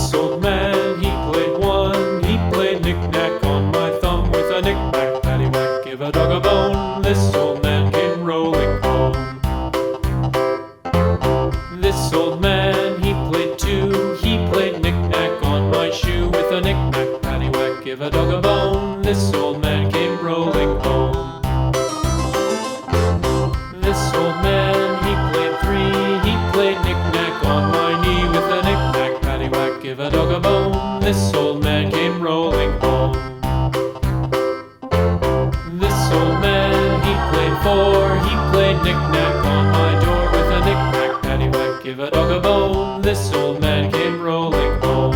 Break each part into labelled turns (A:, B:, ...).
A: This old man, he played one. He played knick-knack on my thumb with a knick-knack, paddywhack, give a dog a bone. This old man came rolling home. This old man, he played two. He played knick-knack on my shoe with a knick-knack, paddywhack, give a dog a bone. This old man came rolling home. This old man, he played three. He played knick-knack on my knee with a knick-knack, paddywhack, give a dog a bone. This old man came rolling home. This old man, he played four. He played knick-knack on my door with a knick-knack, paddywhack, give a dog a bone. This old man came rolling home.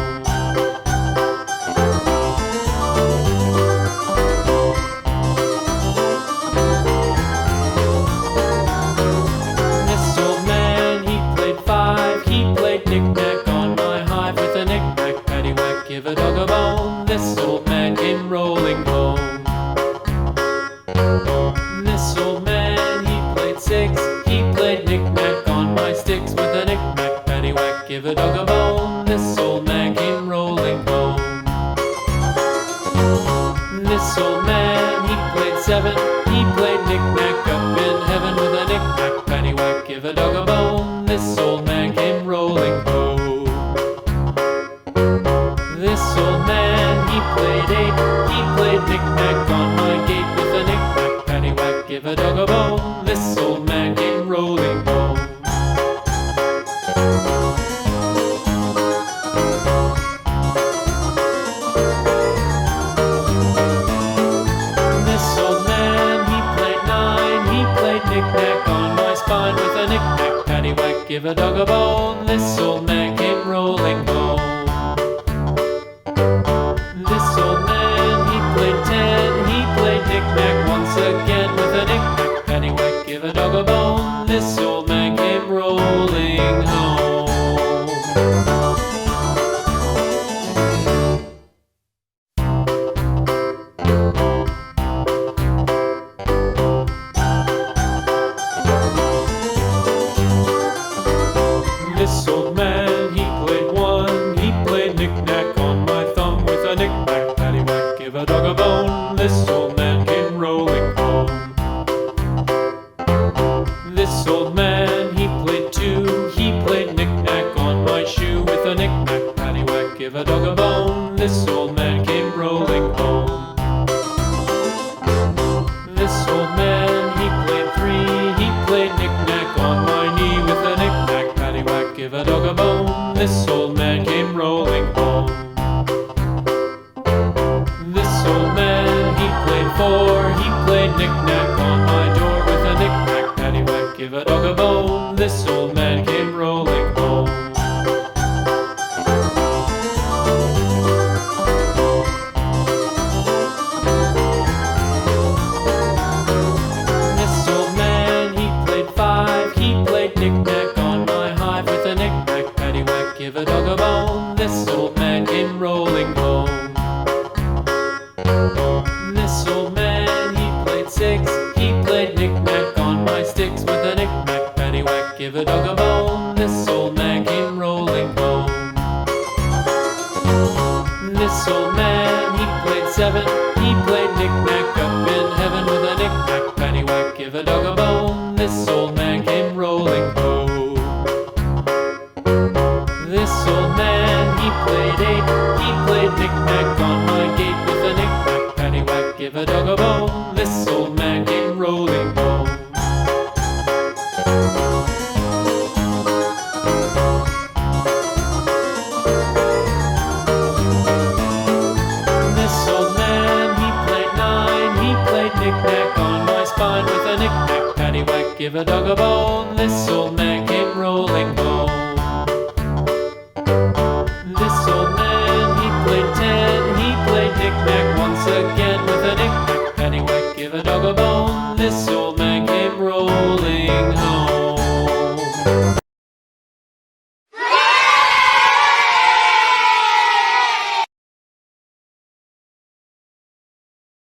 A: This old man, he played five. He played knick-knack on my hive with a knick-knack, paddywhack, give a dog a bone. This old man came rolling home. This old man, he played six. He played knick-knack on my sticks with a knick-knack, paddywhack, give a dog a bone. This old man came rolling home. This old man, he played seven. He played knick-knack up in heaven with a knick-knack, paddywhack, give a dog a bone. This old man came rolling home. This old man, he played eight. He played knick-knack on my gate with a knick-knack, paddywhack, give a dog a bone. This old man came rolling home. This old man, he played nine. He played knick-knack on my spine with a knick-knack, paddywhack, give a dog a bone. This old man came rolling home. This old man, he played ten. He played knick-knack once again with a knick-knack, paddywhack, give a dog a bone. This old man came rolling home. This old man, he played one. He played knick-knack on my thumb with a knick-knack, paddywhack, give a dog a bone. This old man came rolling home. This old man, he played two. He played knick-knack on my shoe with a knick-knack, paddywhack, give a dog a bone. This old man came rolling home. This old man, he played three. He played knick-knack on my knee with a knick-knack, paddywhack, give a dog a bone. This old man came rolling home. This old man, he played four. He played knick-knack on my door with a knick-knack, paddywhack, give a dog a bone. This old man came rolling home. This old man, he played five. He played knick-knack on my hive with a knick-knack, paddywhack, give a dog a bone. This old man came rolling home. This old man, he played six. He played knick-knack on my sticks with a knick-knack, paddywhack, give a dog a bone. This old man came rolling home. This old man, he played seven. He played knick-knack up in heaven with a knick-knack, paddywhack, give a dog a bone. This old man came rolling home. This old man, he played eight. He played knick-knack on my gate with a knick-knack, paddywhack, give a dog a bone. This old man came rolling home. This old man, he played nine. He played knick-knack on my spine with a knick-knack, paddywhack, give a dog a bone. This old man came rolling home.